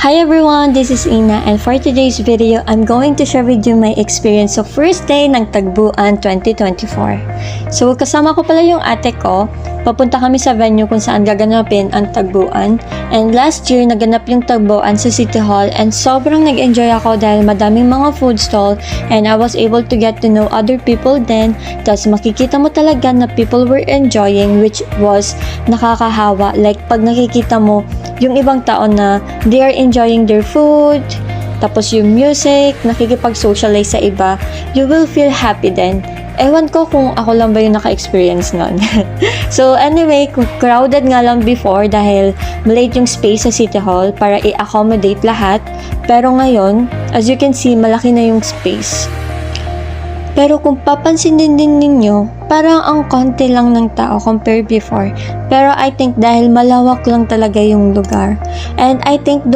Hi everyone, this is Ina and for today's video, I'm going to share with you my experience of first day ng Tagbuan 2024. So kasama ko pala yung ate ko, papunta kami sa venue kung saan gaganapin ang Tagbuan. And last year, naganap yung Tagbuan sa City Hall and sobrang nag-enjoy ako dahil madaming mga food stall and I was able to get to know other people then. Tapos makikita mo talaga na people were enjoying which was nakakahawa. Like pag nakikita mo yung ibang tao na they are enjoying their food, tapos yung music, nakikipag-socialize sa iba, you will feel happy then. Ewan ko kung ako lang ba yung naka-experience nun. So anyway, crowded nga lang before dahil malate yung space sa City Hall para i-accommodate lahat. Pero ngayon, as you can see, malaki na yung space. Pero kung papansinin din ninyo, parang ang konti lang ng tao compared before. Pero I think dahil malawak lang talaga yung lugar. And I think